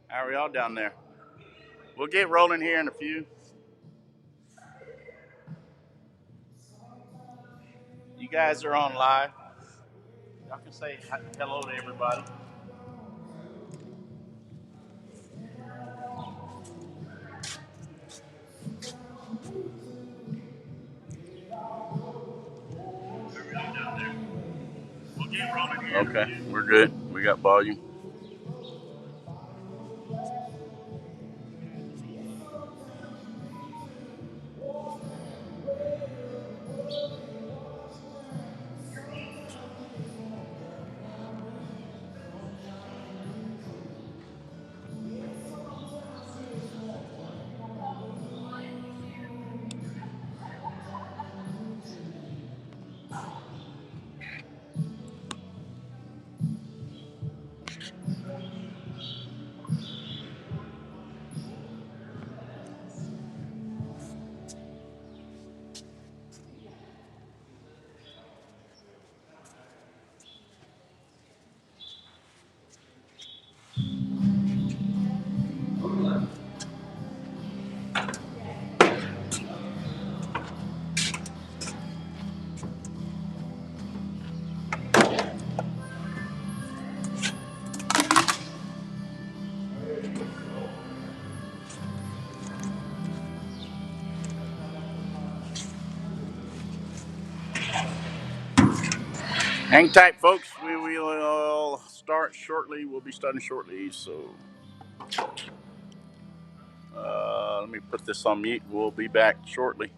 How are y'all down there? We'll get rolling here in a few. You guys are on live. Y'all can say hello to everybody. We'll get rolling here. Okay, we're good. We got volume. Hang tight, folks. We will start shortly. We'll be starting shortly. So let me put this on mute. We'll be back shortly.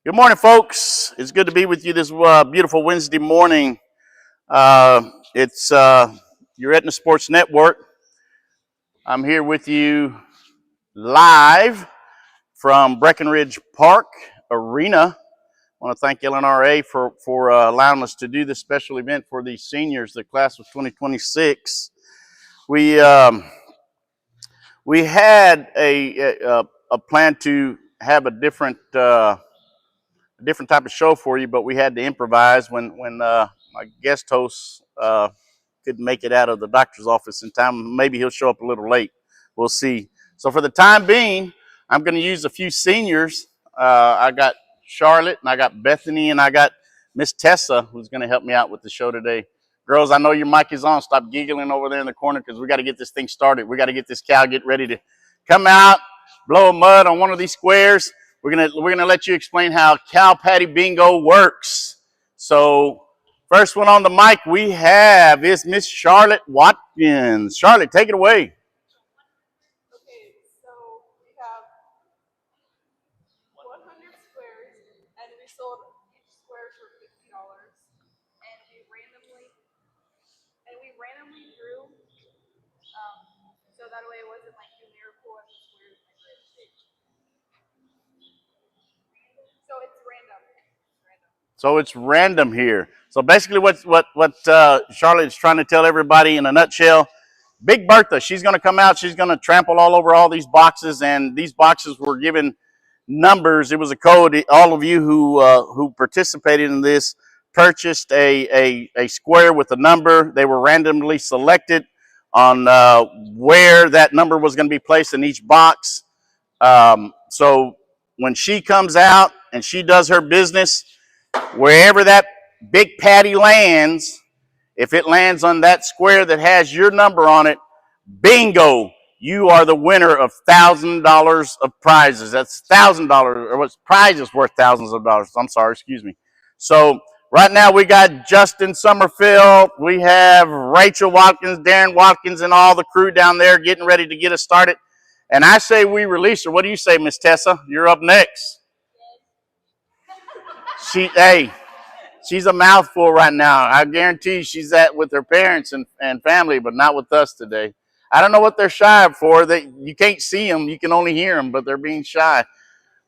Good morning, folks. It's good to be with you this beautiful Wednesday morning. It's your Etna Sports Network. I'm here with you live from Breckenridge Park Arena. I want to thank LNRA for allowing us to do this special event for the seniors, the class of 2026. We had a plan to have a different type of show for you, but we had to improvise when my guest host couldn't make it out of the doctor's office in time. Maybe he'll show up a little late. We'll see. So for the time being, I'm going to use a few seniors. I got Charlotte, and I got Bethany, and I got Miss Tessa, who's going to help me out with the show today. Girls, I know your mic is on. Stop giggling over there in the corner because we got to get this thing started. We got to get this cow get ready to come out, blow a mud on one of these squares. We're gonna let you explain how Cow Patty Bingo works. So first one on the mic we have is Miss Charlotte Watkins. Charlotte, take it away. Okay, so we have 100 squares, and we sold each square for $50, and we randomly drew, so that way it wasn't like numerical as the squares in the stage. So it's random. So it's random here. So basically what Charlotte is trying to tell everybody in a nutshell, Big Bertha, she's going to come out, she's going to trample all over all these boxes, and these boxes were given numbers. It was a code. All of you who participated in this purchased a square with a number. They were randomly selected on where that number was going to be placed in each box. So when she comes out and she does her business, wherever that big patty lands, if it lands on that square that has your number on it, bingo, you are the winner of $1,000 of prizes. That's $1,000, or what's prizes worth thousands of dollars. I'm sorry, excuse me. So right now we got Justin Summerfield, we have Rachel Watkins, Darren Watkins, and all the crew down there getting ready to get us started. And I say we release her. What do you say, Miss Tessa? You're up next. She's a mouthful right now. I guarantee she's at with her parents and family, but not with us today. I don't know what they're shy for. You can't see them, you can only hear them, but they're being shy.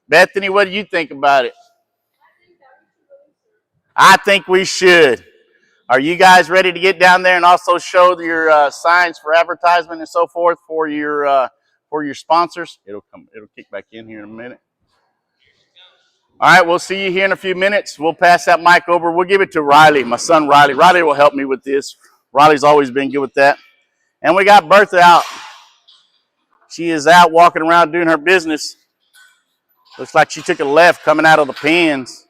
Bethany, what do you think about it? I think we should. Are you guys ready to get down there and also show your signs for advertisement and so forth for your sponsors? It'll kick back in here in a minute. All right, we'll see you here in a few minutes. We'll pass that mic over. We'll give it to Riley, my son Riley. Riley will help me with this. Riley's always been good with that. And we got Bertha out. She is out walking around doing her business. Looks like she took a left coming out of the pens.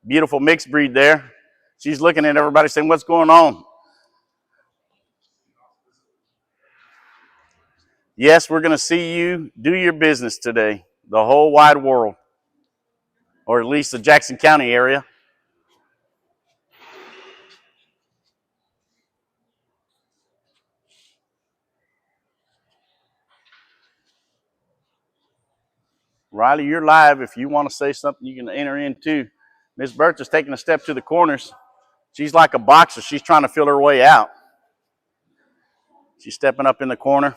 Beautiful mixed breed there. She's looking at everybody saying, what's going on? Yes, we're going to see you do your business today. The whole wide world. Or at least the Jackson County area. Riley, you're live. If you want to say something, you can enter in too. Miss Bertha's taking a step to the corners. She's like a boxer. She's trying to feel her way out. She's stepping up in the corner.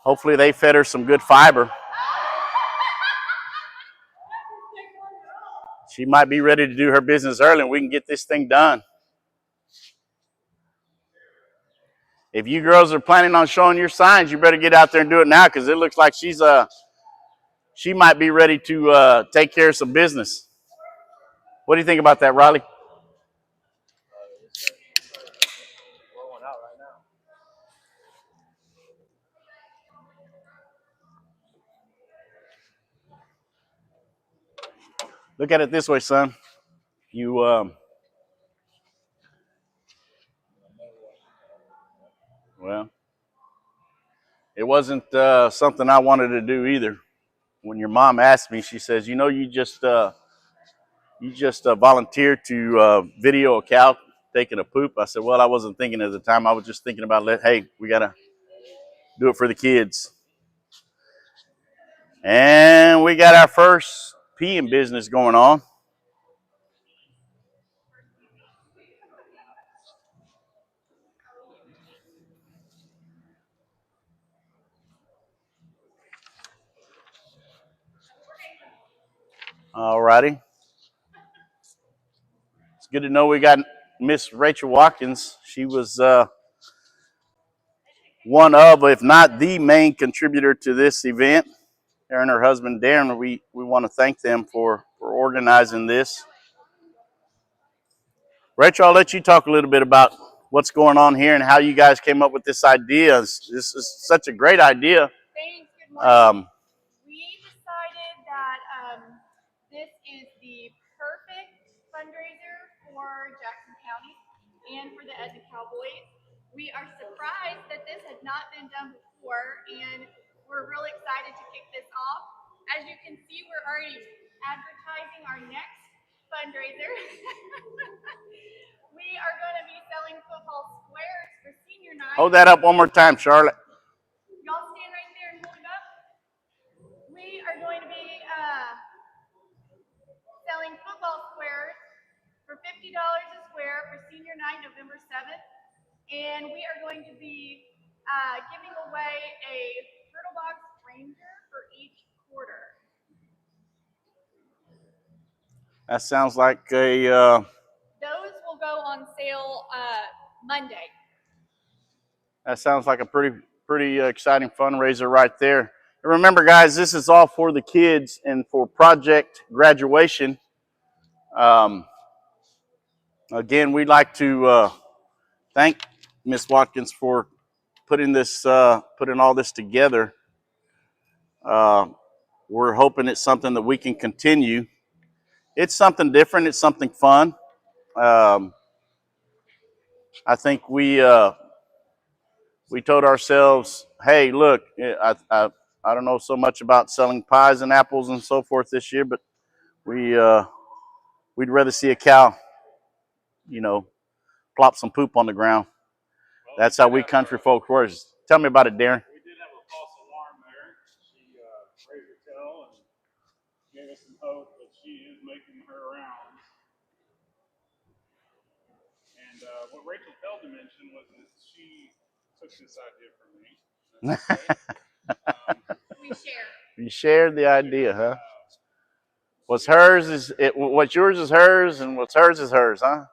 Hopefully they fed her some good fiber. She might be ready to do her business early and we can get this thing done. If you girls are planning on showing your signs, you better get out there and do it now because it looks like she might be ready to take care of some business. What do you think about that, Riley? Look at it this way, son. Well, it wasn't something I wanted to do either. When your mom asked me, she says, you know, you just volunteered to video a cow taking a poop. I said, well, I wasn't thinking at the time. I was just thinking about, hey, we got to do it for the kids. And we got our first peeing business going on. All righty. It's good to know we got Miss Rachel Watkins. She was one of, if not the main contributor to this event. Her and her husband, Darren, we want to thank them for organizing this. Rachel, I'll let you talk a little bit about what's going on here and how you guys came up with this idea. This is such a great idea. Thanks. Good morning. We decided that this is the perfect fundraiser for Jackson County and for the Edna Cowboys. We are surprised that this had not been done before, and we're really excited to kick this off. As you can see, we're already advertising our next fundraiser. We are going to be selling football squares for senior night. Hold that up one more time, Charlotte. Y'all stand right there and hold it up. We are going to be selling football squares for $50 a square for senior night, November 7th. And we are going to be giving away a Turtle Box Ranger for each quarter. That sounds like a... Those will go on sale Monday. That sounds like a pretty exciting fundraiser right there. And remember, guys, this is all for the kids and for project graduation. Again, we'd like to thank Miss Watkins for putting all this together. We're hoping it's something that we can continue. It's something different. It's something fun. I think we told ourselves, hey, look, I don't know so much about selling pies and apples and so forth this year, but we'd rather see a cow, plop some poop on the ground. Well, that's how we country folk work. Tell me about it, Darren. We did have a false alarm there. She raised her tail and gave us some hope that she is making her rounds. And what Rachel failed to mention was that she took this idea from me. We share. You shared the idea, huh? What's hers is it. What's yours is hers, and what's hers is hers, huh? That's right.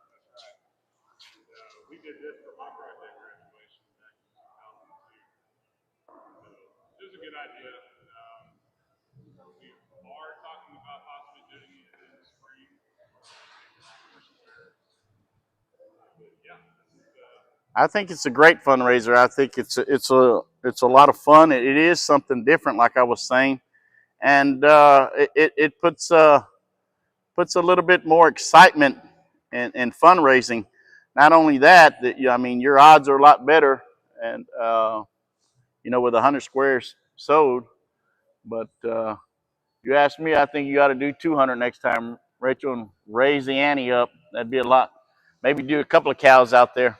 And, we did this for my project graduation back in 2002. So it was a good idea. We are talking about possibly doing it in the spring. I think it's a great fundraiser. I think it's a lot of fun. It is something different, like I was saying, and it puts a little bit more excitement in fundraising. Not only that, I mean, your odds are a lot better, and with 100 squares sold. But you ask me, I think you got to do 200 next time, Rachel, and raise the ante up. That'd be a lot. Maybe do a couple of cows out there.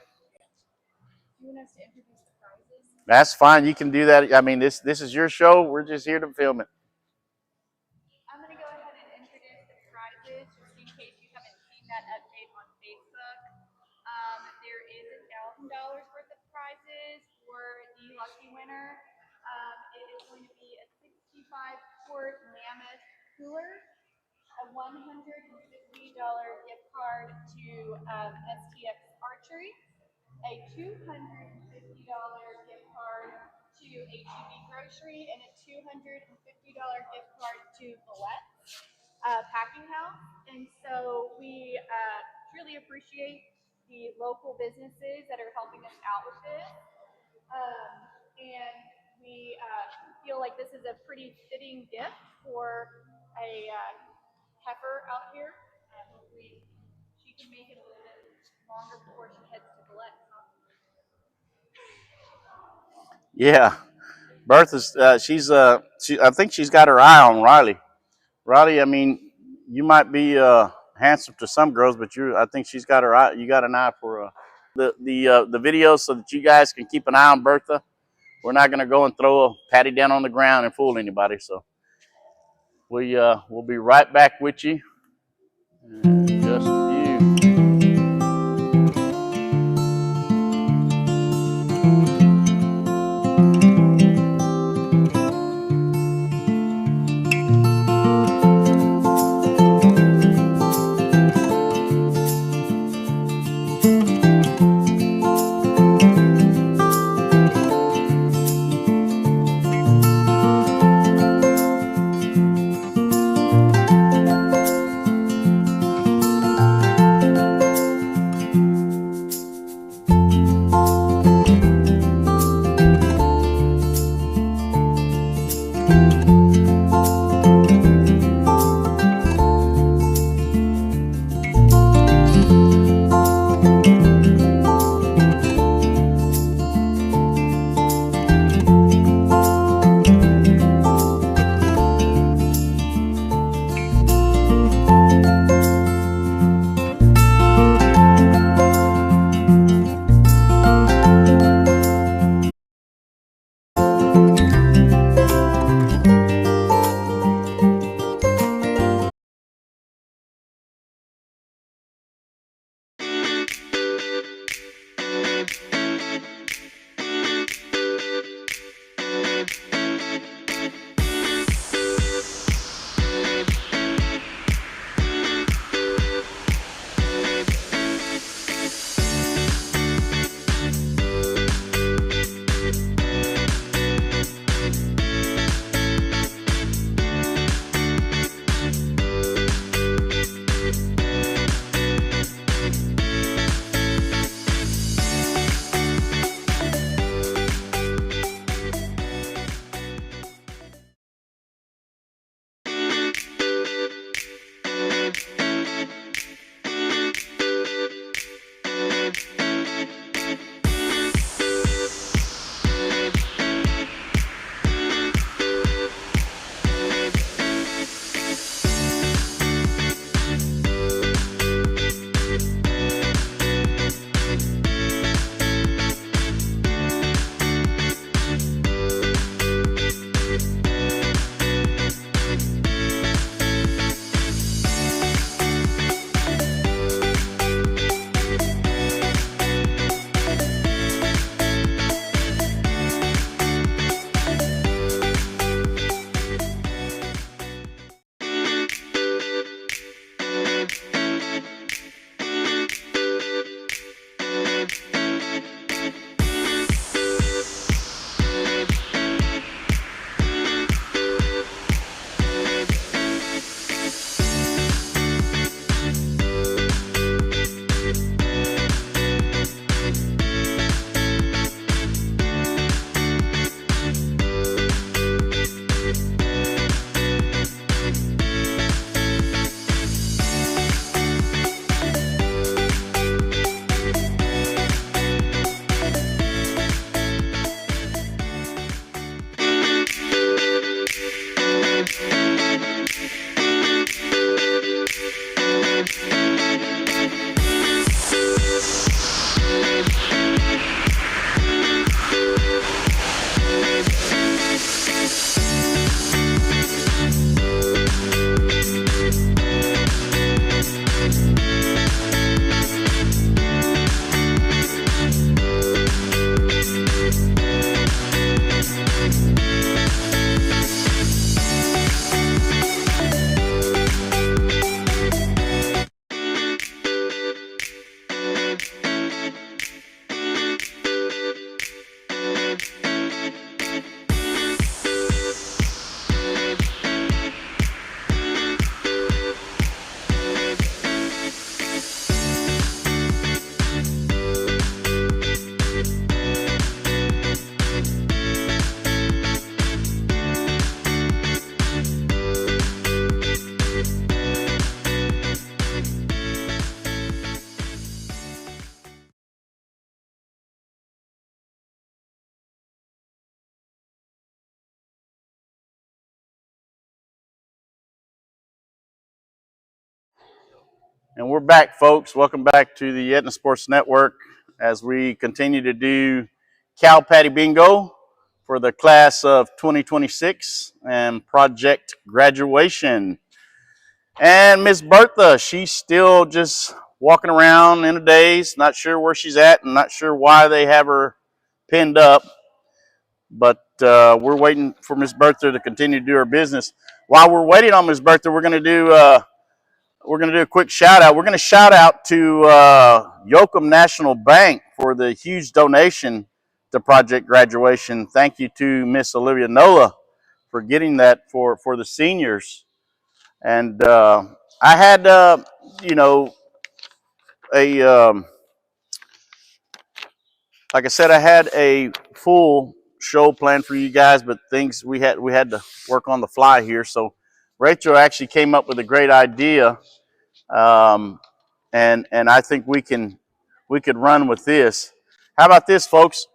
You want us to introduce the prizes? That's fine. You can do that. I mean, this is your show. We're just here to film it. I'm going to go ahead and introduce the prizes just in case you haven't seen that update on Facebook. There is $1,000 worth of prizes for the lucky winner. It is going to be a 65-quart Mammoth cooler, a $150 gift card to STX Archery, a $250 gift card to HEB Grocery, and a $250 gift card to Gillette Packing House. And so we truly appreciate the local businesses that are helping us out with this. And we feel like this is a pretty fitting gift for a heifer out here. Hopefully she can make it a little bit longer before she heads to Gillette. Yeah, Bertha's. I think she's got her eye on Riley. Riley, I mean, you might be handsome to some girls, but I think she's got her eye. You got an eye for the videos, so that you guys can keep an eye on Bertha. We're not gonna go and throw a patty down on the ground and fool anybody. So We'll be right back with you in just a few. And we're back, folks. Welcome back to the Aetna Sports Network as we continue to do Cow Patty Bingo for the class of 2026 and project graduation. And Miss Bertha, she's still just walking around in a daze, not sure where she's at and not sure why they have her pinned up. But we're waiting for Miss Bertha to continue to do her business. While we're waiting on Miss Bertha, we're going to do a quick shout out. We're going to shout out to Yoakum National Bank for the huge donation to Project Graduation. Thank you to Miss Olivia Nola for getting that for the seniors. And I had, you know, a like I said, I had a full show planned for you guys, but things we had to work on the fly here. So Rachel actually came up with a great idea, and I think we could run with this. How about this, folks?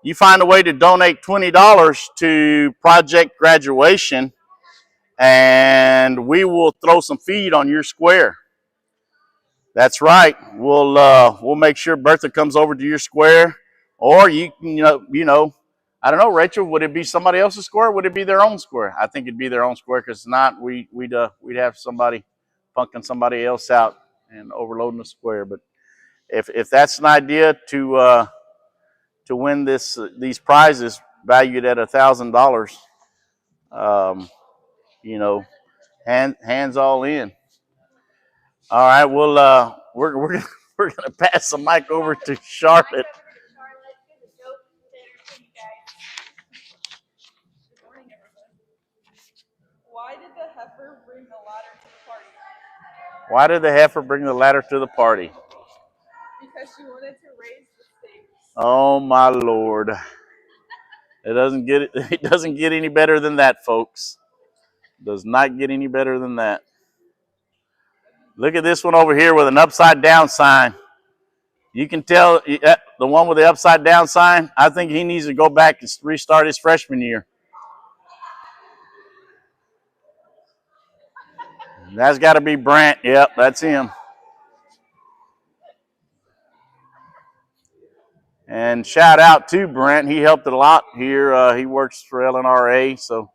You find a way to donate $20 to Project Graduation, and we will throw some feed on your square. That's right. We'll make sure Bertha comes over to your square, or you know, I don't know, Rachel. Would it be somebody else's square? Or would it be their own square? I think it'd be their own square, because not we'd have somebody punking somebody else out and overloading the square. But if that's an idea to win these prizes valued at $1,000, you know, hands all in. All right, we're gonna pass the mic over to Charlotte. Charlotte, do the joke to entertain you guys. Good morning, everyone. Why did the heifer bring the ladder to the party? Why did the heifer bring the ladder to the party? Because she wanted to raise the stakes. Oh my Lord! It doesn't get any better than that, folks. Does not get any better than that. Look at this one over here with an upside down sign. You can tell the one with the upside down sign. I think he needs to go back and restart his freshman year. That's got to be Brant. Yep, that's him. And shout out to Brent. He helped a lot here. He works for LNRA, so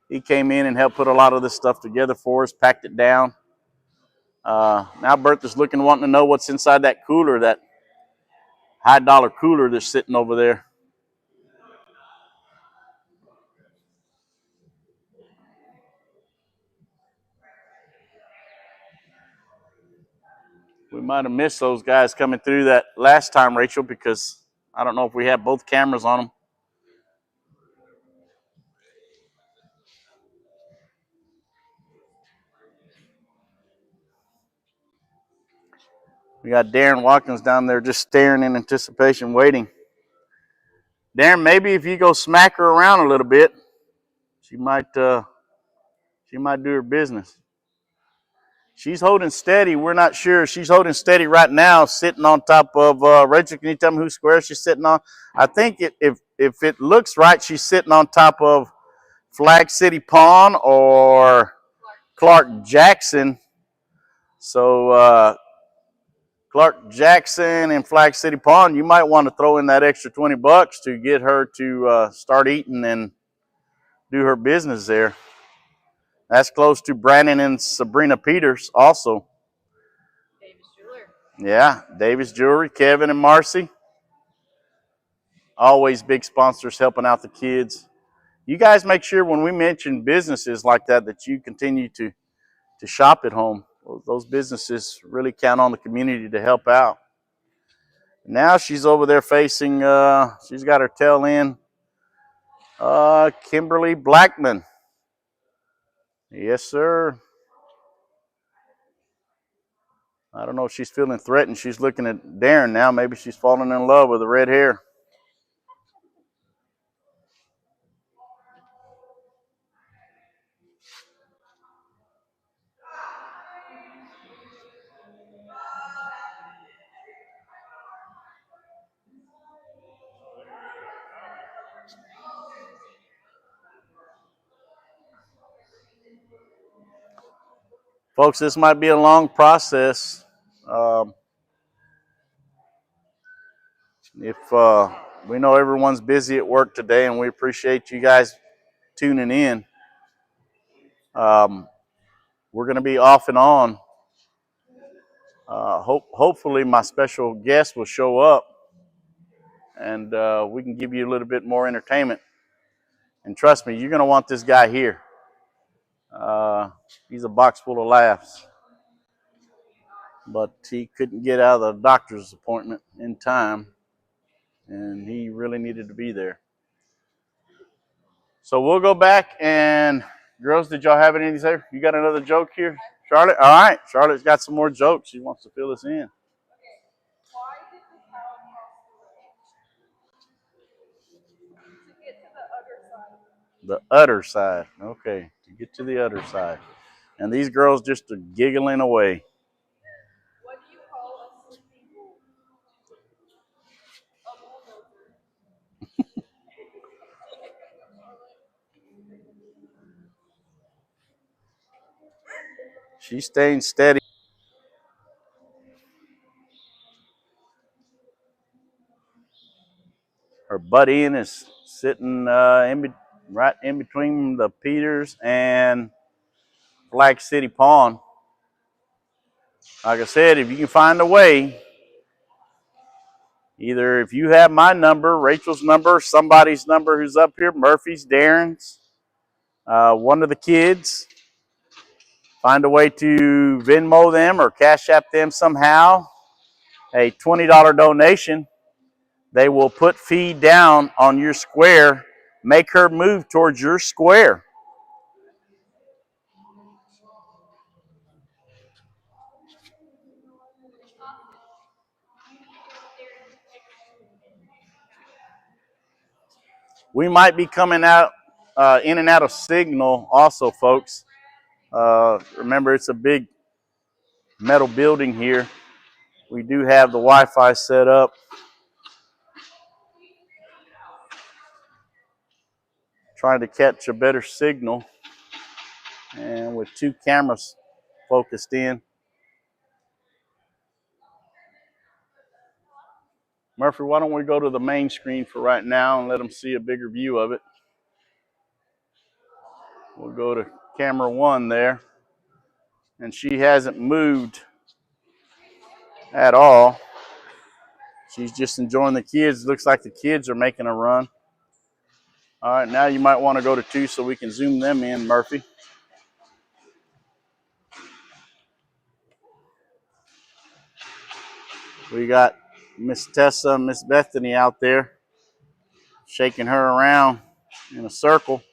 he came in and helped put a lot of this stuff together for us, packed it down. Now Bertha's wanting to know what's inside that cooler, that high dollar cooler that's sitting over there. We might have missed those guys coming through that last time, Rachel, because I don't know if we have both cameras on them. We got Darren Watkins down there just staring in anticipation, waiting. Darren, maybe if you go smack her around a little bit, she might do her business. She's holding steady. We're not sure. She's holding steady right now, sitting on top of Rachel. Can you tell me whose square she's sitting on? I think if it looks right, she's sitting on top of Flag City Pond or Clark Jackson. So Clark Jackson and Flag City Pond, you might want to throw in that extra $20 to get her to start eating and do her business there. That's close to Brandon and Sabrina Peters also. Davis Jeweler. Yeah, Davis Jewelry, Kevin and Marcy. Always big sponsors helping out the kids. You guys make sure when we mention businesses like that you continue to shop at home. Those businesses really count on the community to help out. Now she's over there facing, she's got her tail in, Kimberly Blackman. Yes, sir. I don't know if she's feeling threatened. She's looking at Darren now. Maybe she's falling in love with the red hair. Folks, this might be a long process. If We know everyone's busy at work today, and we appreciate you guys tuning in. We're going to be off and on. Hopefully my special guest will show up, and we can give you a little bit more entertainment. And trust me, you're going to want this guy here. He's a box full of laughs. But he couldn't get out of the doctor's appointment in time, and he really needed to be there. So we'll go back, and girls, did y'all have anything to say? You got another joke here? Charlotte? All right, Charlotte's got some more jokes. She wants to fill us in. Okay. Why did the cow cross the road? To get to the other side. The other side. Okay, to get to the other side. And these girls just are giggling away. What do you call a sleeping bull? A bulldozer. She's staying steady. Her butt in is sitting right in between the Peters and Flag City Pond. Like I said, if you can find a way, either if you have my number, Rachel's number, somebody's number who's up here, Murphy's, Darren's, one of the kids, find a way to Venmo them or Cash App them somehow, a $20 donation. They will put feed down on your square, make her move towards your square. We might be coming out in and out of signal also, folks. Remember, it's a big metal building here. We do have the Wi-Fi set up. Trying to catch a better signal. And with two cameras focused in. Murphy, why don't we go to the main screen for right now and let them see a bigger view of it. We'll go to camera 1 there. And she hasn't moved at all. She's just enjoying the kids. Looks like the kids are making a run. All right, now you might want to go to 2 so we can zoom them in, Murphy. We got Miss Tessa, Miss Bethany out there, shaking her around in a circle.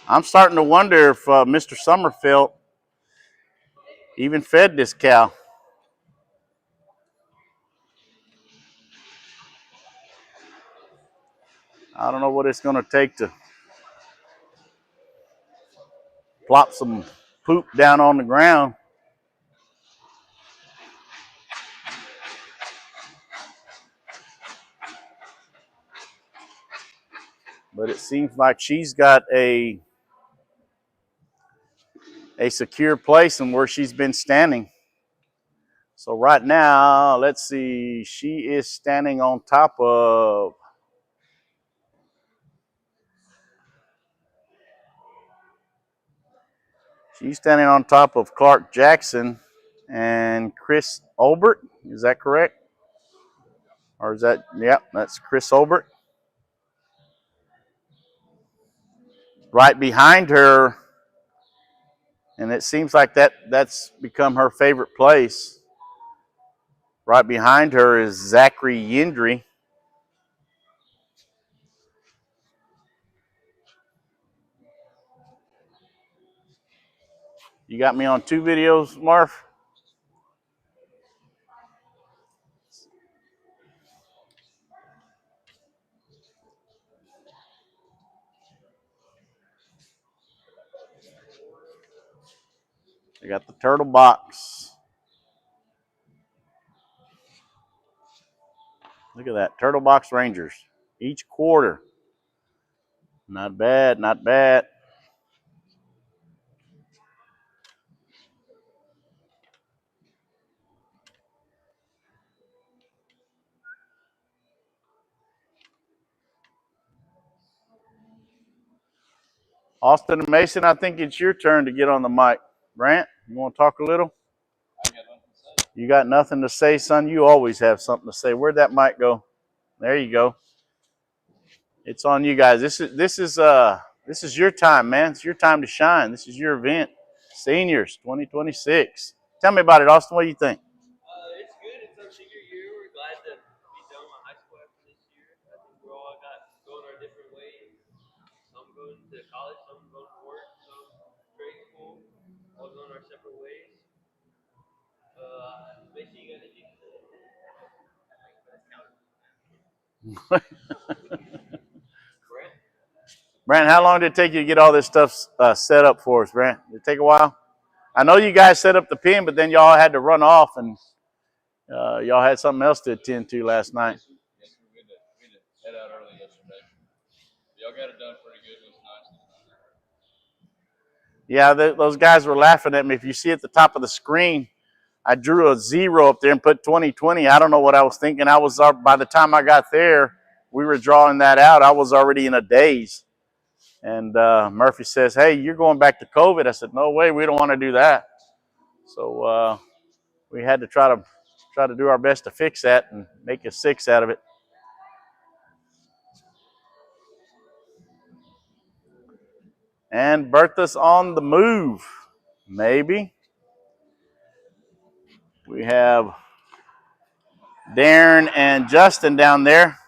I'm starting to wonder if Mr. Sommerfeld even fed this cow. I don't know what it's going to take to plop some poop down on the ground. But it seems like she's got a secure place in where she's been standing. So right now, let's see, she is standing on top of Clark Jackson and Chris Olbert. Is that correct? Or is that, yep, that's Chris Olbert. Right behind her, and it seems like that's become her favorite place. Right behind her is Zachary Yindry. You got me on 2 videos, Marv? I got the turtle box. Look at that, Turtle Box Rangers. Each quarter. Not bad, not bad. Austin and Mason, I think it's your turn to get on the mic. Brant, you want to talk a little? You got nothing to say, son? You always have something to say. Where'd that mic go? There you go. It's on you guys. This is your time, man. It's your time to shine. This is your event. Seniors 2026. Tell me about it, Austin. What do you think? It's good. It's our senior year. We're glad to be done with high school after this year. I think we're all going our different ways. Some going to college, some going to work, some trade school. All going our separate ways. Basically, you got anything to say? Brent? Brant, how long did it take you to get all this stuff set up for us, Brant? Did it take a while? I know you guys set up the pen, but then y'all had to run off and y'all had something else to attend to last night. Yes, we had to head out early yesterday. Y'all got it done pretty good. It was nice. Yeah, those guys were laughing at me. If you see at the top of the screen, I drew a 0 up there and put 2020. I don't know what I was thinking. By the time I got there, we were drawing that out. I was already in a daze. And Murphy says, "Hey, you're going back to COVID." I said, "No way, we don't want to do that." So we had to try to do our best to fix that and make a 6 out of it. And Bertha's on the move, maybe. We have Darren and Justin down there.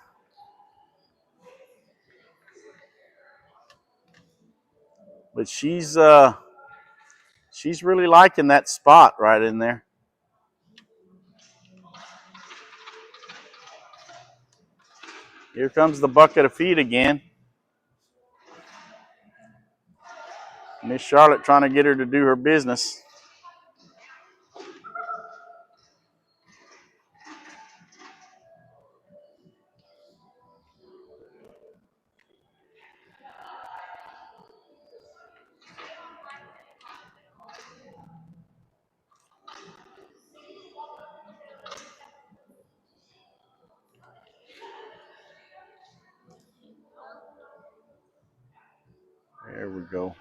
But she's really liking that spot right in there. Here comes the bucket of feed again. Miss Charlotte trying to get her to do her business. There we go.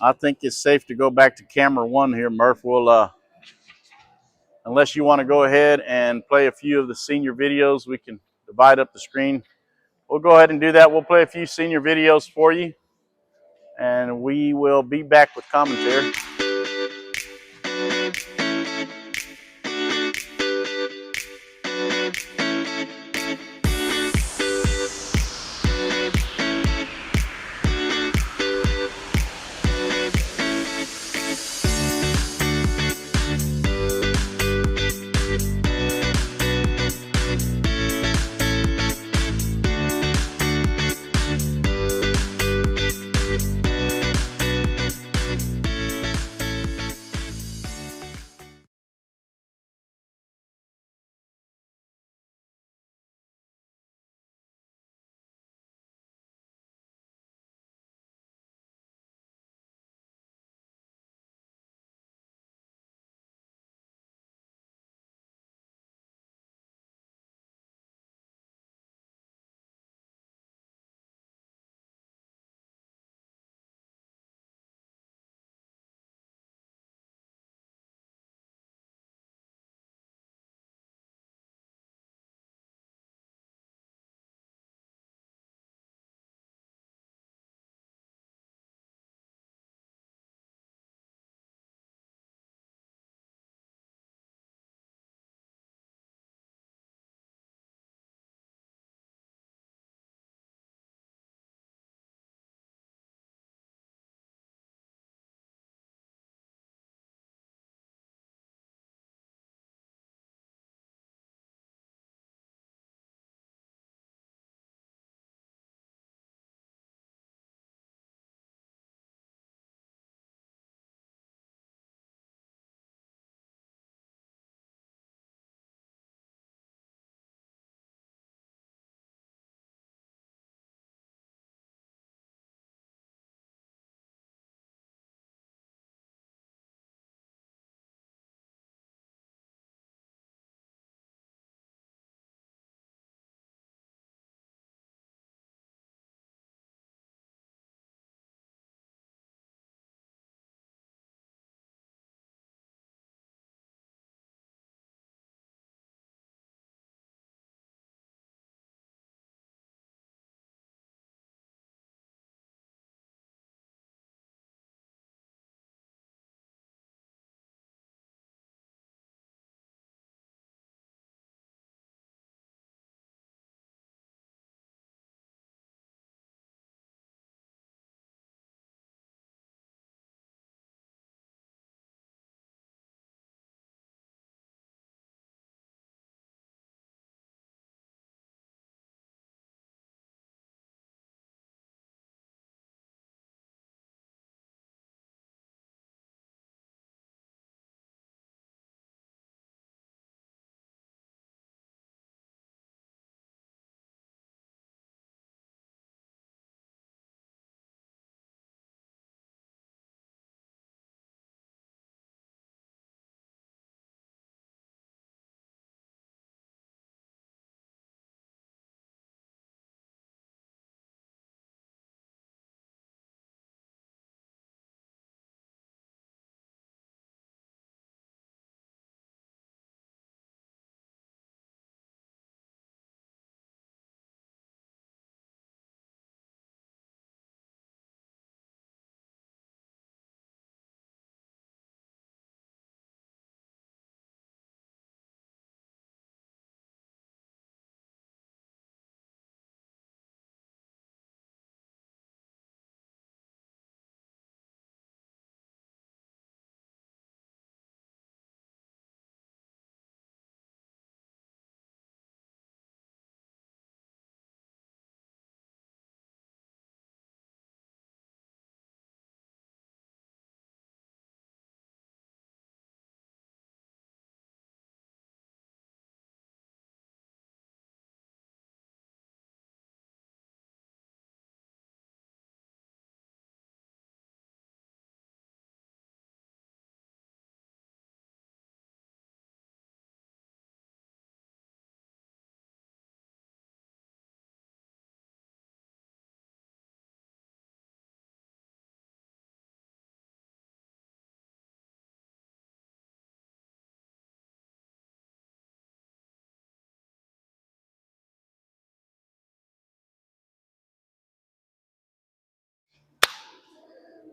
I think it's safe to go back to camera 1 here, Murph. We'll, unless you want to go ahead and play a few of the senior videos, we can divide up the screen. We'll go ahead and do that. We'll play a few senior videos for you, and we will be back with commentary.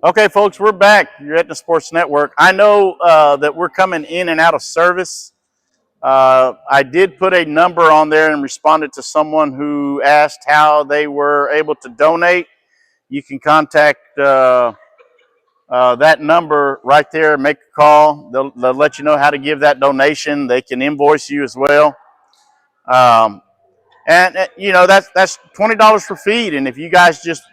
Okay, folks, we're back. You're at the Sports Network. I know that we're coming in and out of service. I did put a number on there and responded to someone who asked how they were able to donate. You can contact that number right there, make a call. They'll let you know how to give that donation. They can invoice you as well. And you know, that's $20 for feed. And if you guys just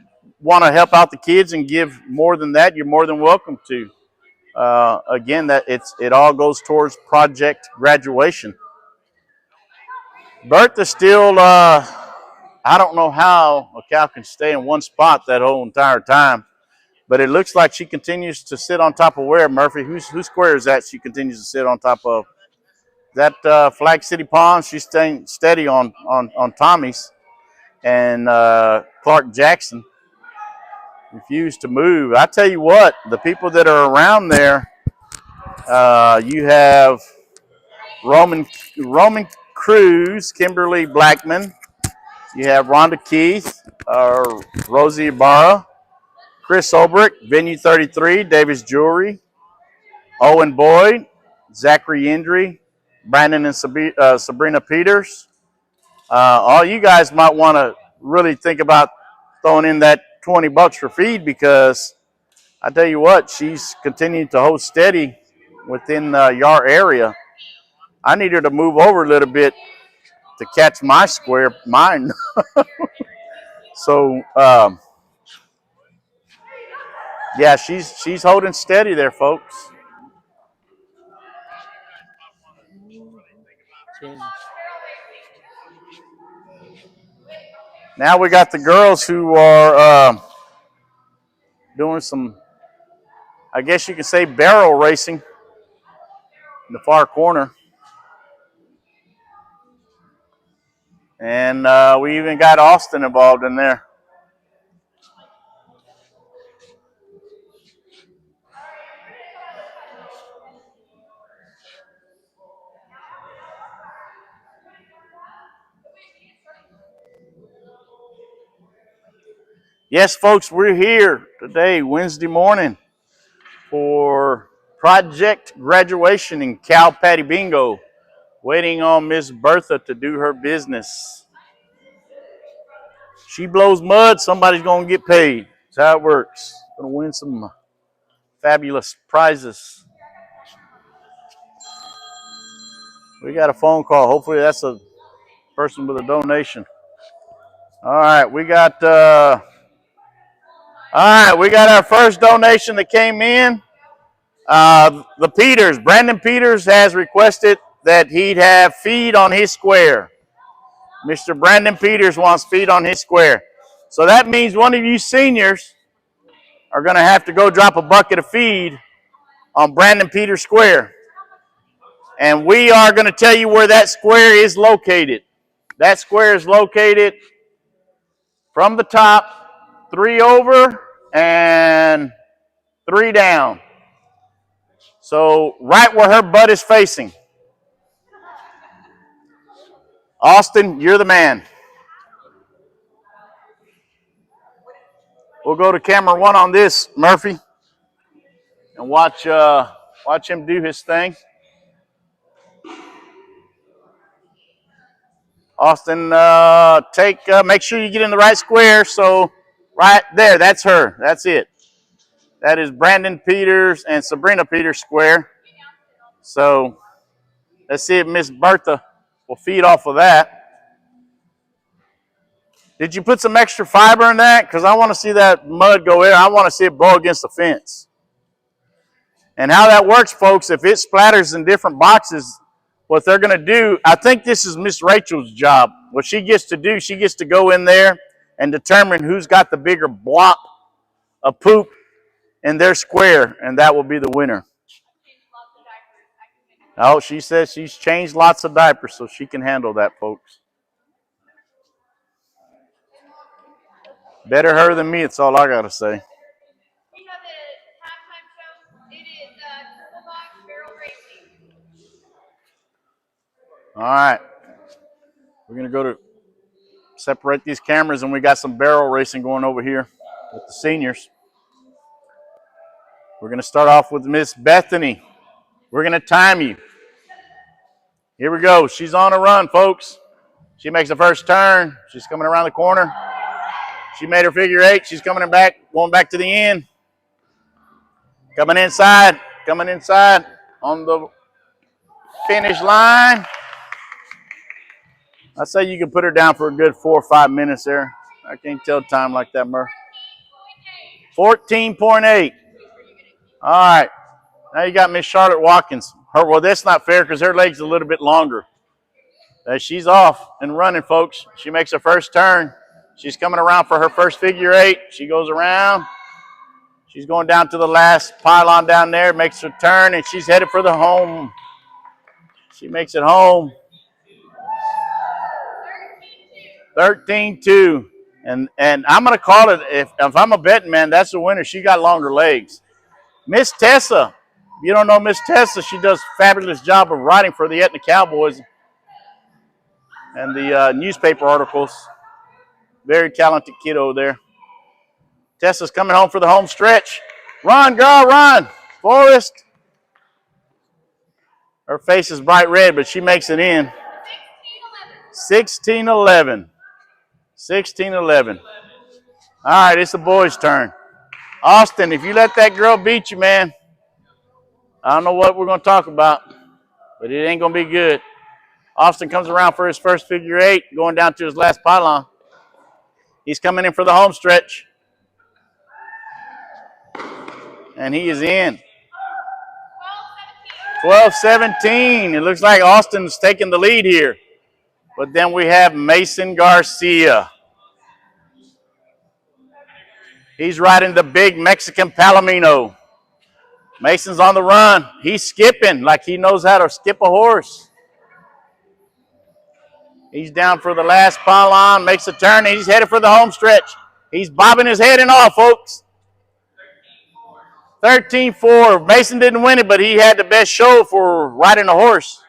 want to help out the kids and give more than that, you're more than welcome to. Again, it all goes towards Project Graduation. Bertha still, I don't know how a cow can stay in one spot that whole entire time, but it looks like she continues to sit on top of where, Murphy? Whose square is that she continues to sit on top of? That Flag City Pond, she's staying steady on Tommy's. And Clark Jackson refused to move. I tell you what, the people that are around there, you have Roman Cruz, Kimberly Blackman, you have Rhonda Keith, Rosie Ibarra, Chris Olbrick, Venue 33, Davis Jewelry, Owen Boyd, Zachary Indry, Brandon and Sabrina Peters. All you guys might want to really think about throwing in that $20 for feed, because I tell you what, she's continuing to hold steady within your area. I need her to move over a little bit to catch mine. So yeah, she's holding steady there, folks. Now we got the girls who are doing some, I guess you can say, barrel racing in the far corner. And we even got Austin involved in there. Yes, folks, we're here today, Wednesday morning, for Project Graduation in Cow Patty Bingo, waiting on Miss Bertha to do her business. She blows mud, somebody's going to get paid. That's how it works. Going to win some fabulous prizes. We got a phone call. Hopefully that's a person with a donation. All right, we got our first donation that came in. The Peters, Brandon Peters has requested that he'd have feed on his square. Mr. Brandon Peters wants feed on his square. So that means one of you seniors are going to have to go drop a bucket of feed on Brandon Peters Square. And we are going to tell you where that square is located. That square is located from the top, 3 over and 3 down. So right where her butt is facing. Austin, you're the man. We'll go to camera 1 on this, Murphy, and watch him do his thing. Austin, make sure you get in the right square. So right there, that's her. That's it. That is Brandon Peters and Sabrina Peters square. So let's see if Miss Bertha will feed off of that. Did you put some extra fiber in that? Because I want to see that mud go in. I want to see it blow against the fence. And how that works, folks, if it splatters in different boxes, what they're going to do, I think this is Miss Rachel's job. What she gets to do, she gets to go in there and determine who's got the bigger blop of poop in their square, and that will be the winner. Oh, she says she's changed lots of diapers, so she can handle that, folks. Better her than me, it's all I got to say. We have the halftime show. It is Purple Box Barrel Racing. All right. We're going to go to separate these cameras, and we got some barrel racing going over here with the seniors. We're going to start off with Miss Bethany. We're going to time you. Here we go. She's on a run, folks. She makes the first turn. She's coming around the corner. She made her figure 8. She's coming back, going back to the end. Coming inside on the finish line. I say you can put her down for a good 4 or 5 minutes there. I can't tell time like that, Murph. 14.8. All right. Now you got Miss Charlotte Watkins. Well, that's not fair because her leg's a little bit longer. She's off and running, folks. She makes her first turn. She's coming around for her first figure 8. She goes around. She's going down to the last pylon down there, makes her turn, and she's headed for the home. She makes it home. 13-2. And I'm going to call it, if I'm a betting man, that's the winner. She got longer legs. Miss Tessa. You don't know Miss Tessa. She does a fabulous job of writing for the Etna Cowboys and the newspaper articles. Very talented kiddo there. Tessa's coming home for the home stretch. Run, girl, run. Forrest. Her face is bright red, but she makes it in. 16-11. 16-11. All right, it's the boys' turn. Austin, if you let that girl beat you, man, I don't know what we're going to talk about, but it ain't going to be good. Austin comes around for his first figure 8, going down to his last pylon. He's coming in for the home stretch. And he is in. 12-17. It looks like Austin's taking the lead here. But then we have Mason Garcia. He's riding the big Mexican Palomino. Mason's on the run. He's skipping like he knows how to skip a horse. He's down for the last pylon, makes a turn, and he's headed for the home stretch. He's bobbing his head and all, folks. 13-4. Mason didn't win it, but he had the best show for riding a horse.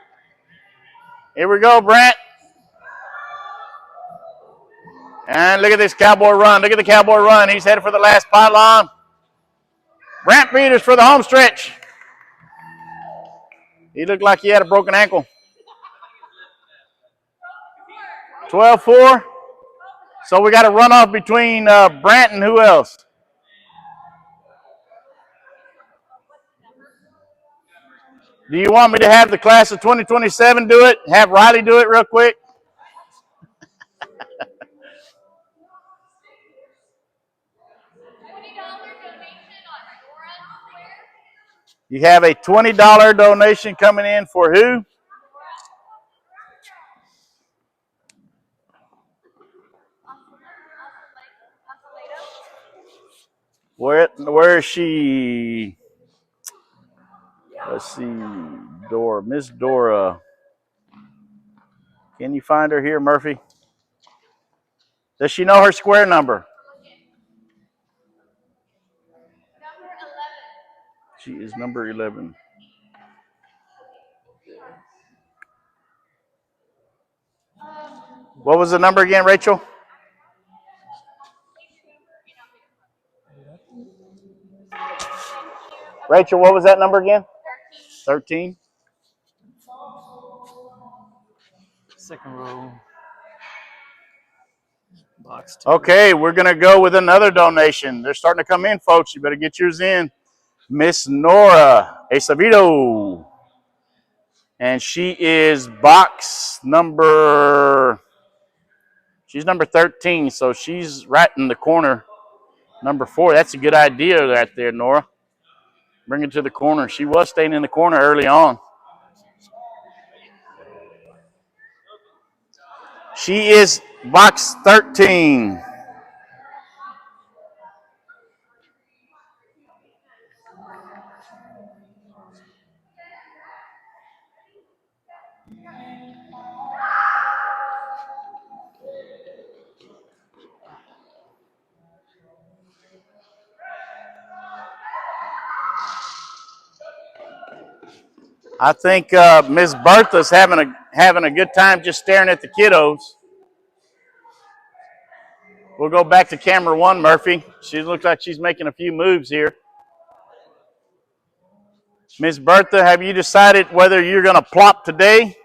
Here we go, Brent. And look at this cowboy run. Look at the cowboy run. He's headed for the last pylon. Brent Peters for the home stretch. He looked like he had a broken ankle. 12-4. So we got a runoff between Brent and who else? Do you want me to have the class of 2027 do it? Have Riley do it real quick? You have a $20 donation coming in for who? Where is she? Let's see. Dora. Miss Dora. Can you find her here, Murphy? Does she know her square number? She is number 11. What was the number again, Rachel? Rachel, what was that number again? 13. Second row. Box 2. Okay, we're going to go with another donation. They're starting to come in, folks. You better get yours in. Miss Nora Acevedo. And she is box number, she's number 13, so she's right in the corner. Number 4. That's a good idea right there, Nora. Bring it to the corner. She was staying in the corner early on. She is box 13. I think Miss Bertha's having a good time just staring at the kiddos. We'll go back to camera 1, Murphy. She looks like she's making a few moves here. Miss Bertha, have you decided whether you're going to plop today?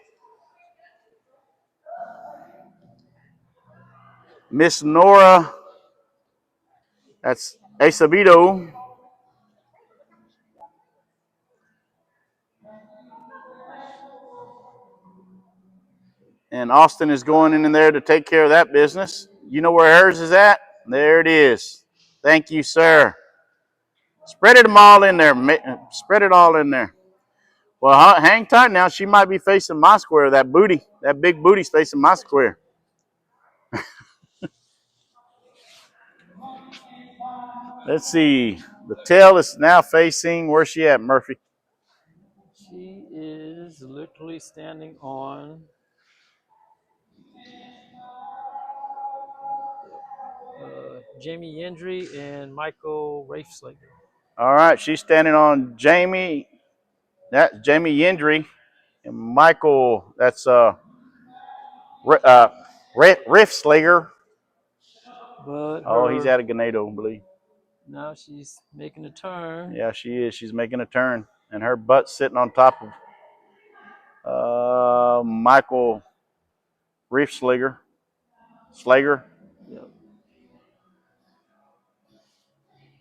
Miss Nora, that's Acevedo. And Austin is going in there to take care of that business. You know where hers is at? There it is. Thank you, sir. Spread it all in there. Spread it all in there. Well, hang tight now. She might be facing my square. That booty, that big booty's facing my square. Let's see. The tail is now facing, where's she at, Murphy? She is literally standing on Jamie Yendry and Michael Rafeslager. All right, she's standing on Jamie. That's Jamie Yendry and Michael. That's Riffslager. But Oh, he's out of Ganado, I believe. now she's making a turn. Yeah, she is. She's making a turn, and her butt's sitting on top of Michael Riffslager. Slager. Yep.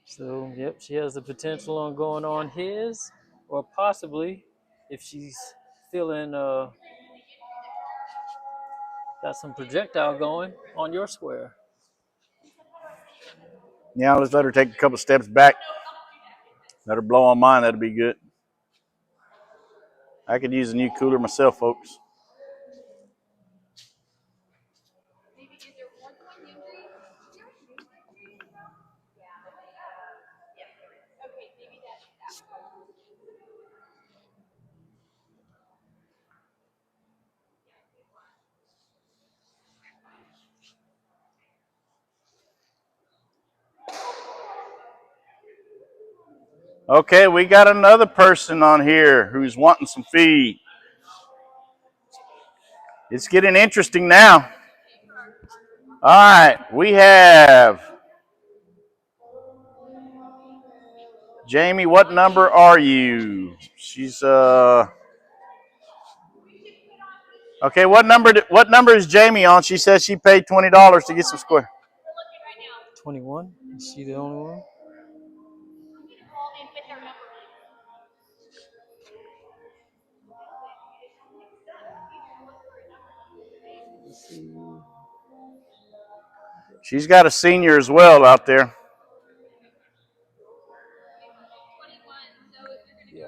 So, yep, she has the potential on going on his, or possibly, if she's feeling got some projectile going, on your square. Yeah, let's let her take a couple steps back. Let her blow on mine. That'd be good. I could use a new cooler myself, folks. Maybe is there more than one Yandri? Okay, maybe that's that one. Okay, we got another person on here who's wanting some feed. It's getting interesting now. All right, we have Jamie. What number are you? She's okay. What number is Jamie on? She says she paid $20 to get some square. 21. Is she the only one? Let's see. She's got a senior as well out there. Yeah.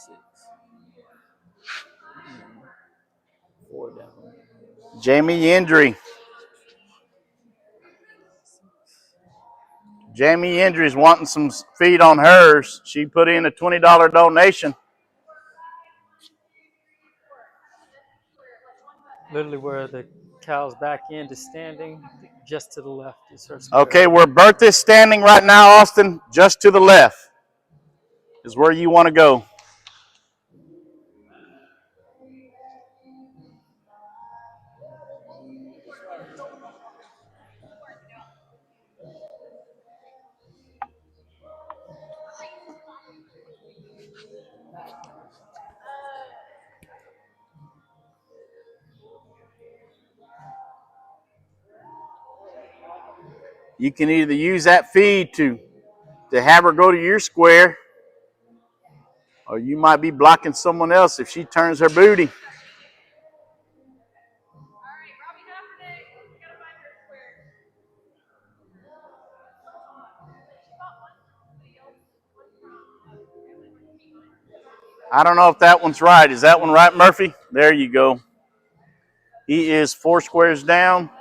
Six. 4 down. Jamie Yendry. Jamie Yendry's wanting some feed on hers. She put in a $20 donation. Literally where the cow's back end is standing, just to the left is her square. Okay, where Bertha's standing right now, Austin, just to the left is where you want to go. You can either use that feed to have her go to your square, or you might be blocking someone else if she turns her booty. I don't know if that one's right. Is that one right, Murphy? There you go. He is 4 squares down.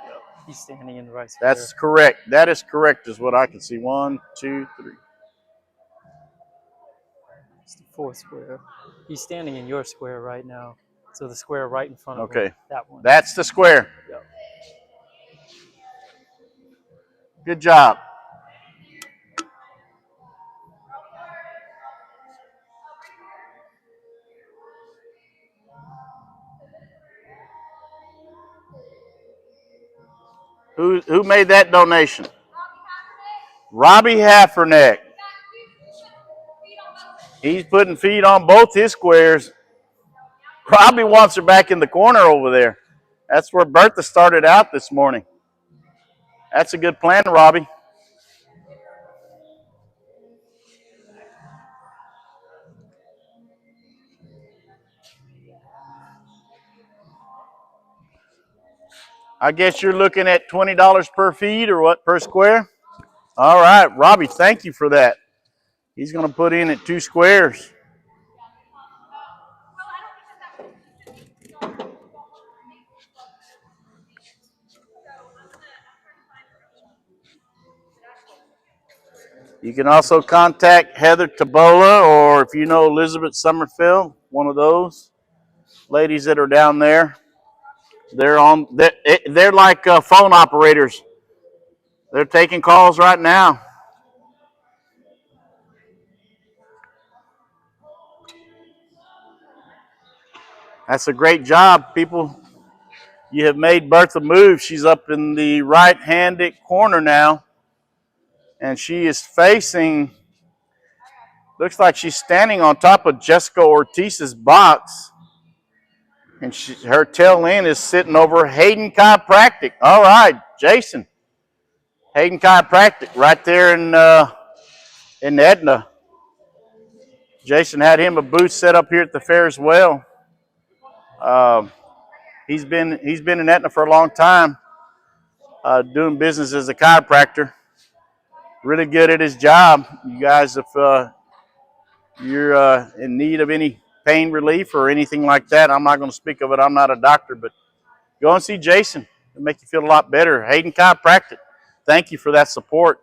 He's standing in the right square. That's correct. That is correct, is what I can see. 1, 2, 3. It's the 4th square. He's standing in your square right now. So the square right in front of him. Okay. That one. That's the square. Yep. Good job. Who made that donation? Robbie Hafferneck. He's putting feet on both his squares. Robbie wants her back in the corner over there. That's where Bertha started out this morning. That's a good plan, Robbie. I guess you're looking at $20 per feed or what, per square? All right, Robbie, thank you for that. He's going to put in at 2 squares. You can also contact Heather Tabola, or if you know Elizabeth Summerfield, one of those ladies that are down there. They're like phone operators. They're taking calls right now. That's a great job, people. You have made Bertha move. She's up in the right-handed corner now, and she is facing. Looks like she's standing on top of Jessica Ortiz's box, and her tail end is sitting over Hayden Chiropractic. All right, Jason. Hayden Chiropractic right there in Edna. Jason had him a booth set up here at the fair as well. He's been in Etna for a long time, doing business as a chiropractor. Really good at his job. You guys, if you're in need of any pain relief or anything like that, I'm not going to speak of it. I'm not a doctor, but go and see Jason. It'll make you feel a lot better. Hayden Chiropractic. Thank you for that support.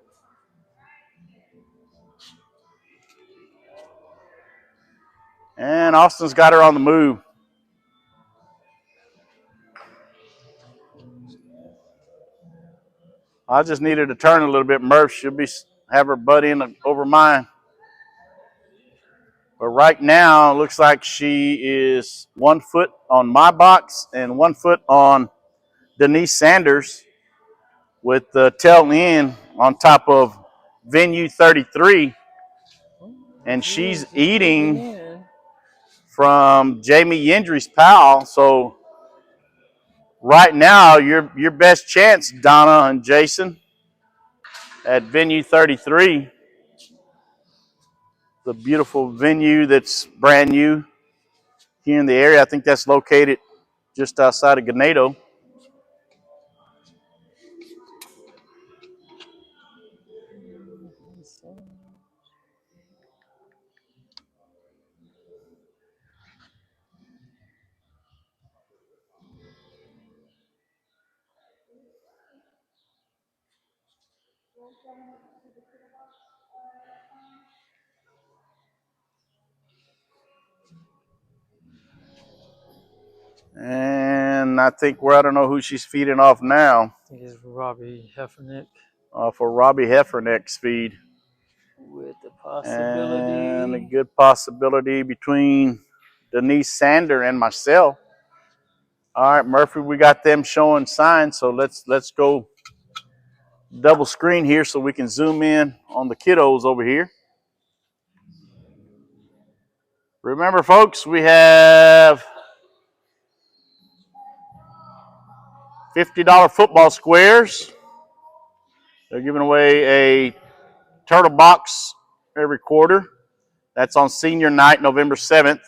And Austin's got her on the move. I just needed to turn a little bit, Murph. She'll have her butt in over mine. But right now, it looks like she is 1 foot on my box and 1 foot on Denise Sanders, with the tail end on top of venue 33. And she's eating from Jamie Yendry's pal. So right now, your best chance, Donna and Jason, at venue 33, the beautiful venue that's brand new here in the area. I think that's located just outside of Ganado. And I think I don't know who she's feeding off now. I think it's Robbie Heffernick. For Robbie Hefferneck's feed. With the possibility. And a good possibility between Denise Sander and myself. All right, Murphy, we got them showing signs, so let's go double screen here so we can zoom in on the kiddos over here. Remember, folks, we have $50 football squares. They're giving away a turtle box every quarter. That's on senior night, November 7th.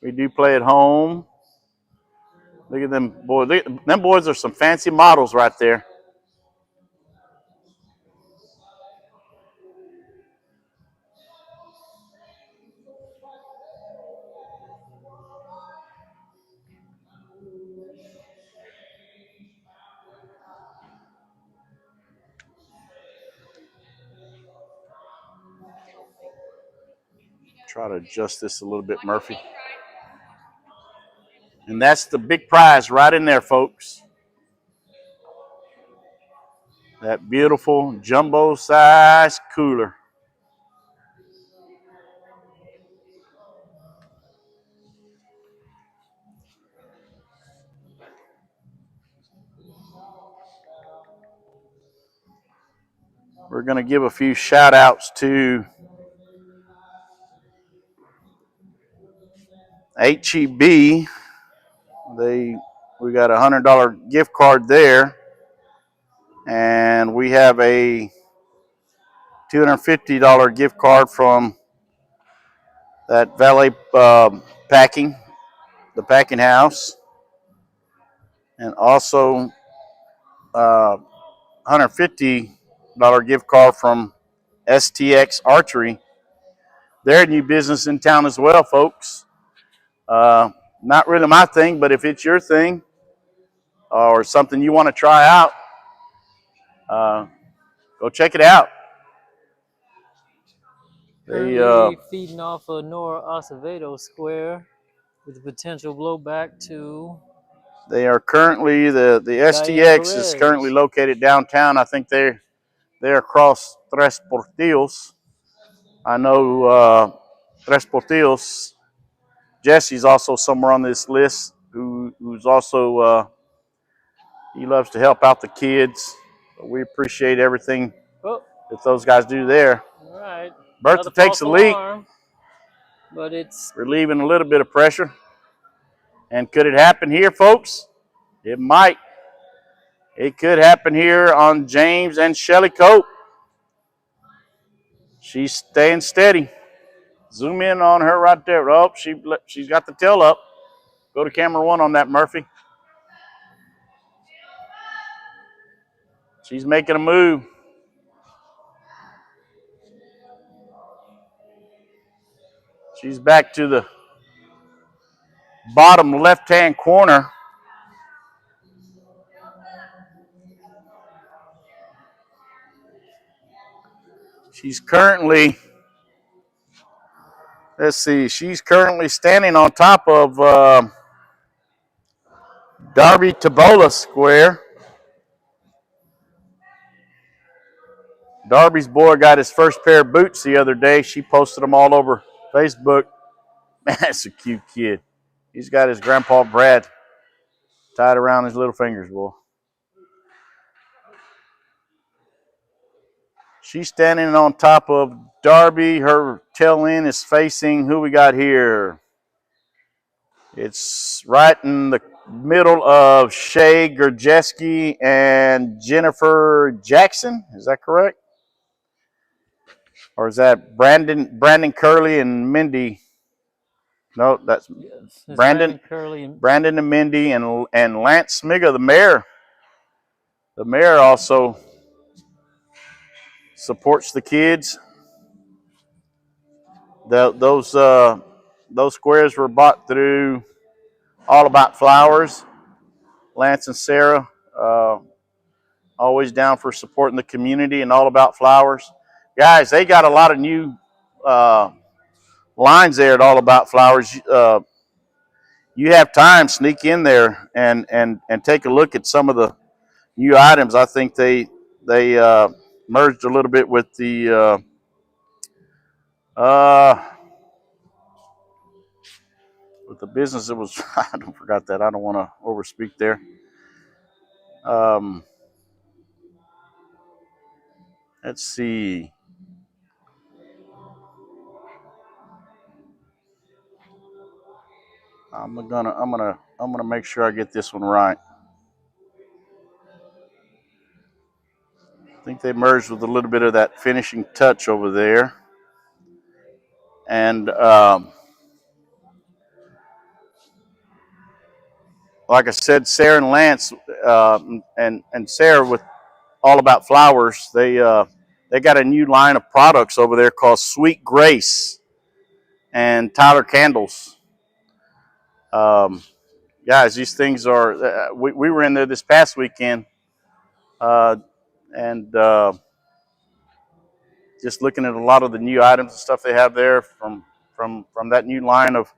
We do play at home. Look at them boys. Them boys are some fancy models right there. Try to adjust this a little bit, Murphy. And that's the big prize right in there, folks. That beautiful jumbo size cooler. we're going to give a few shout outs to HEB. We got a $100 gift card there, and we have a $250 gift card from that valet packing, the packing house, and also $150 gift card from STX Archery. They're a new business in town as well, folks. Not really my thing, but if it's your thing or something you want to try out, go check it out. Currently feeding off of Nora Acevedo Square with the potential blowback to They are currently the STX is currently located downtown. I think they're across Tres Portillos. I know Tres Portillos. Jesse's also somewhere on this list who's also he loves to help out the kids. We appreciate everything that those guys do there. All right. Bertha takes a leak, but it's relieving a little bit of pressure. And could it happen here, folks? It might. It could happen here on James and Shelly Cope. She's staying steady. Zoom in on her right there. Oh, she's got the tail up. Go to camera 1 on that, Murphy. She's making a move. She's back to the bottom left-hand corner. She's currently, let's see, she's currently standing on top of Darby Tabola Square. Darby's boy got his first pair of boots the other day. She posted them all over Facebook. Man, that's a cute kid. He's got his grandpa Brad tied around his little fingers, boy. She's standing on top of Darby. Her tail end is facing who we got here. It's right in the middle of Shay Gurjeski and Jennifer Jackson. Is that correct? Or is that Brandon Curley and Mindy? No, that's Brandon and Mindy and Lance Smiga, the mayor. The mayor also supports the kids. Those squares were bought through All About Flowers. Lance and Sarah, always down for supporting the community and All About Flowers. Guys, they got a lot of new lines there at All About Flowers. You have time, sneak in there and take a look at some of the new items. I think they merged a little bit with the business that was. I forgot that. I don't want to overspeak there. Let's see. I'm gonna make sure I get this one right. I think they merged with a little bit of that finishing touch over there. And like I said, Sarah and Lance and Sarah with All About Flowers, they got a new line of products over there called Sweet Grace and Tyler Candles. Guys, these things are. We were in there this past weekend, and just looking at a lot of the new items and stuff they have there from that new line of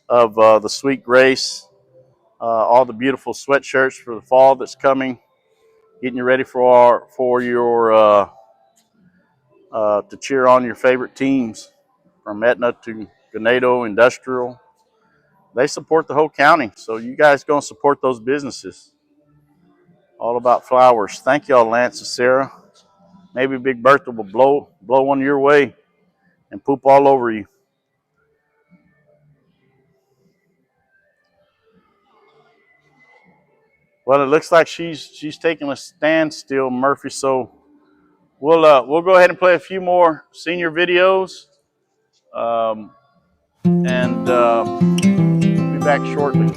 the Sweet Grace. All the beautiful sweatshirts for the fall that's coming, getting you ready for your to cheer on your favorite teams, from Etna to Ganado Industrial. They support the whole county, so you guys go and support those businesses. All About Flowers. Thank y'all, Lance and Sarah. maybe Big Bertha will blow one your way and poop all over you. Well, it looks like she's taking a standstill, Murphy. So we'll go ahead and play a few more senior videos, and we'll be back shortly.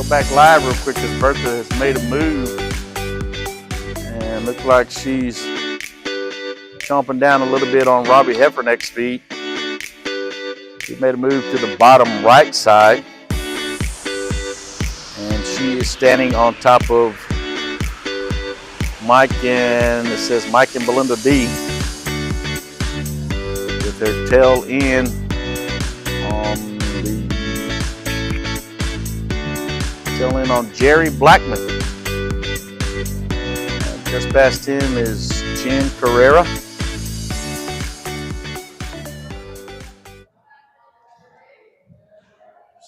Back live real quick because Bertha has made a move and looks like she's chomping down a little bit on Robbie Hefferneck's feet. She made a move to the bottom right side and she is standing on top of Mike and it says Mike and Belinda D with their tail in on Jerry Blackman. Just past him is Jen Carrera.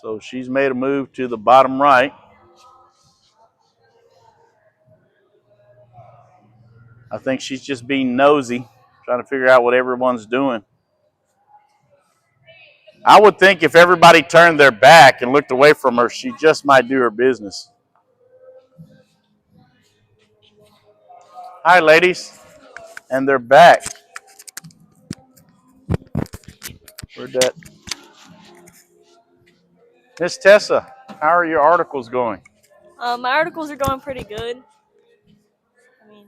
So she's made a move to the bottom right. I think she's just being nosy, trying to figure out what everyone's doing. I would think if everybody turned their back and looked away from her, she just might do her business. Hi, ladies. And they're back. Where'd that? Miss Tessa, how are your articles going? My articles are going pretty good. I mean,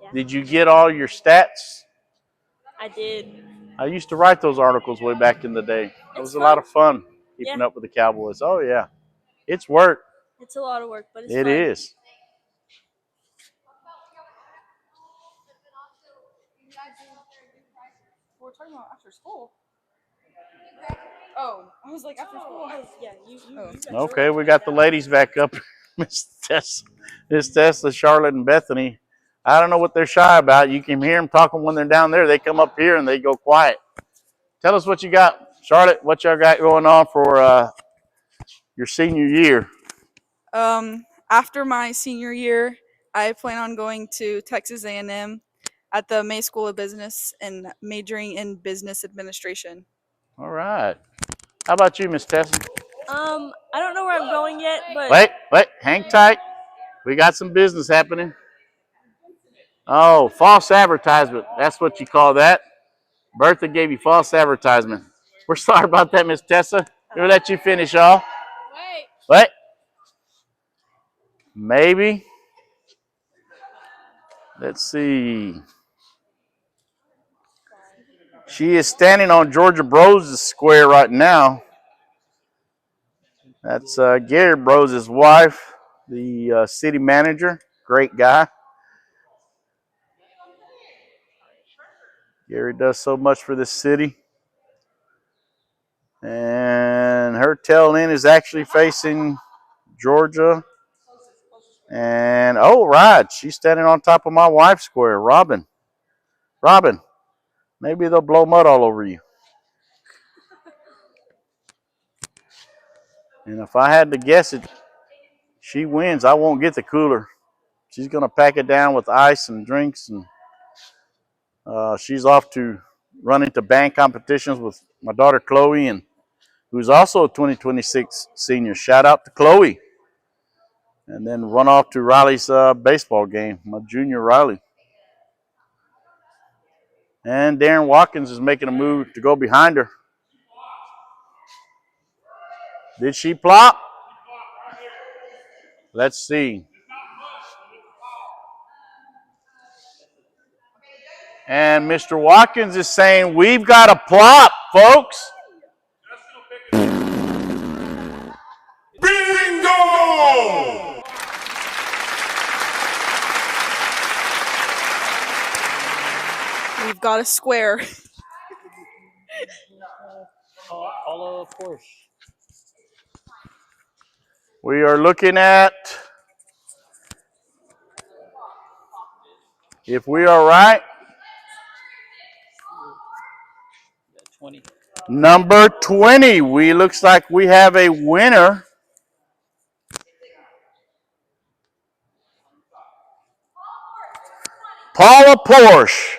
yeah. Did you get all your stats? I did. I used to write those articles way back in the day. It was a lot of fun keeping up with the Cowboys. Oh, yeah. It's work. It's a lot of work, but it's It fun. is. We're talking about after school. Oh, I was like after school. Yeah, you Okay, we got the ladies back up. Miss Tessa, Charlotte, and Bethany. I don't know what they're shy about. You can hear them talking when they're down there. They come up here and they go quiet. Tell us what you got, Charlotte. What y'all got going on for your senior year? After my senior year, I plan on going to Texas A&M at the May School of Business and majoring in business administration. All right. How about you, Miss Tessa? I don't know where I'm going yet, but Wait, hang tight. We got some business happening. Oh, false advertisement. That's what you call that. Bertha gave you false advertisement. We're sorry about that, Miss Tessa. We'll let you finish off. Wait. Maybe. Let's see. She is standing on Georgia Brose' square right now. That's Gary Brose's wife. the city manager. Great guy. Gary does so much for this city. And her tail end is actually facing Georgia. And, oh, right. She's standing on top of my wife's square, Robin. Robin, maybe they'll blow mud all over you. And if I had to guess it, she wins. I won't get the cooler. She's going to pack it down with ice and drinks. And she's off to run into band competitions with my daughter, Chloe, and who's also a 2026 senior. Shout out to Chloe. And then run off to Riley's baseball game, my junior Riley. And Darren Watkins is making a move to go behind her. Did she plop? Let's see. And Mr. Watkins is saying, we've got a plop, folks. Bingo! We've got a square. Paula Porsche. We are looking at, if we are right, 20. number 20. Looks like we have a winner. Paula Porsche.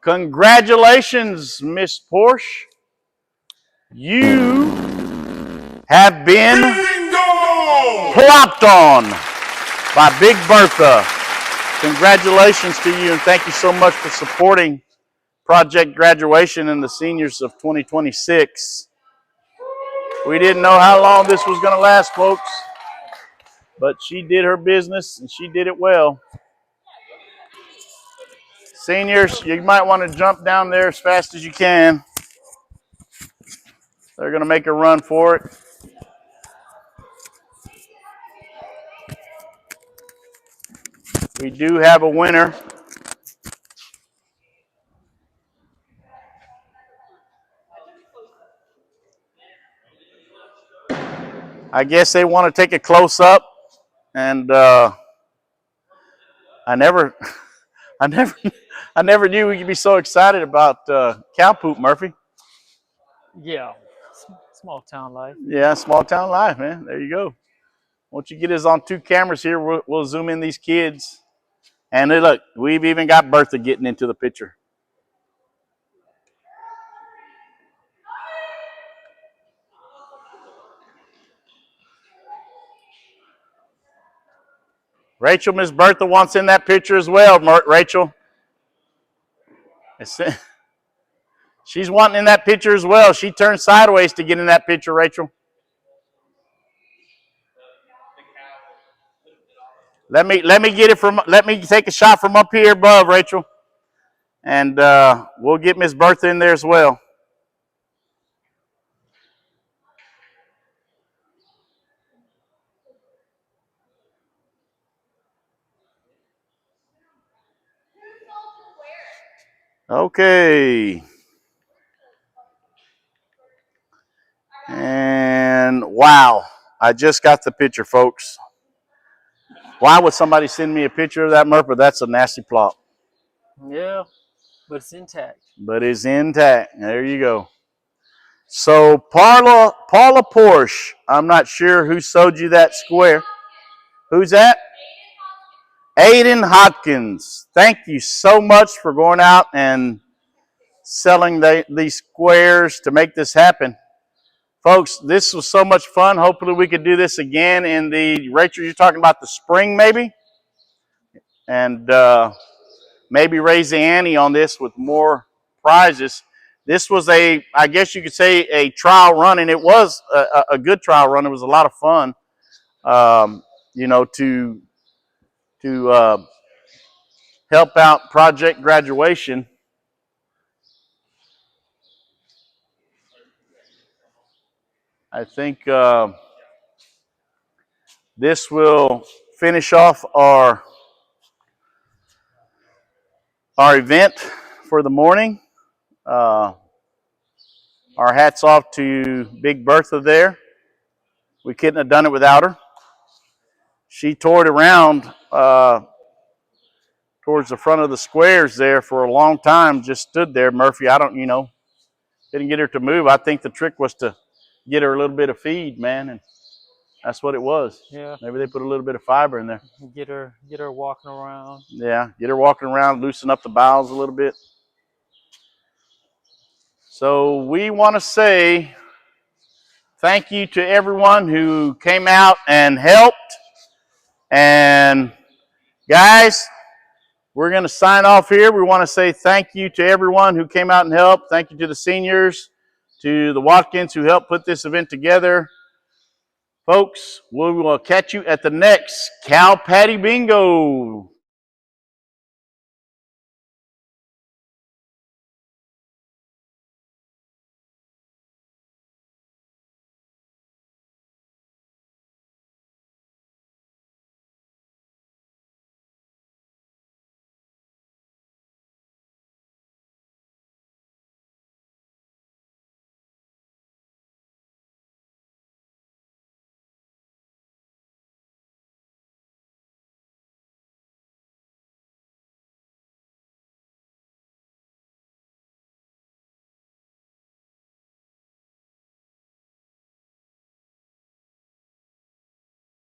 Congratulations, Miss Porsche. You have been plopped on by Big Bertha. Congratulations to you, and thank you so much for supporting Project Graduation and the seniors of 2026. We didn't know how long this was going to last, folks, but she did her business, and she did it well. Seniors, you might want to jump down there as fast as you can. They're going to make a run for it. We do have a winner. I guess they want to take a close up, and I never knew we could be so excited about cow poop, Murphy. Yeah. Small town life. Yeah, small town life, man. There you go. Once you get us on 2 cameras here, we'll zoom in these kids. And look, we've even got Bertha getting into the picture. Rachel, Miss Bertha wants in that picture as well, Rachel. She's wanting in that picture as well. She turned sideways to get in that picture, Rachel. Let me get it from. Let me take a shot from up here above, Rachel, and we'll get Miss Bertha in there as well. Okay. And wow, I just got the picture, folks. Why would somebody send me a picture of that Murphy? That's a nasty plop. Yeah, but it's intact. But it's intact. There you go. So Paula Porsche, I'm not sure who sold you that square. Who's that? Aiden Hopkins. Thank you so much for going out and selling these squares to make this happen. Folks, this was so much fun. Hopefully we could do this again in the, Rachel, you're talking about the spring maybe? And maybe raise the ante on this with more prizes. This was I guess you could say a trial run, and it was a good trial run. It was a lot of fun, you know, to help out Project Graduation. I think this will finish off our event for the morning. Our hats off to Big Bertha there. We couldn't have done it without her. She toured around towards the front of the squares there for a long time, just stood there. Murphy, didn't get her to move. I think the trick was to get her a little bit of feed, man, and that's what it was. Yeah. Maybe they put a little bit of fiber in there. Get her walking around. Yeah, get her walking around, loosen up the bowels a little bit. So we want to say thank you to everyone who came out and helped. And guys, we're going to sign off here. We want to say thank you to everyone who came out and helped. Thank you to the seniors, to the Watkins who helped put this event together. Folks, we will catch you at the next Cow Patty Bingo.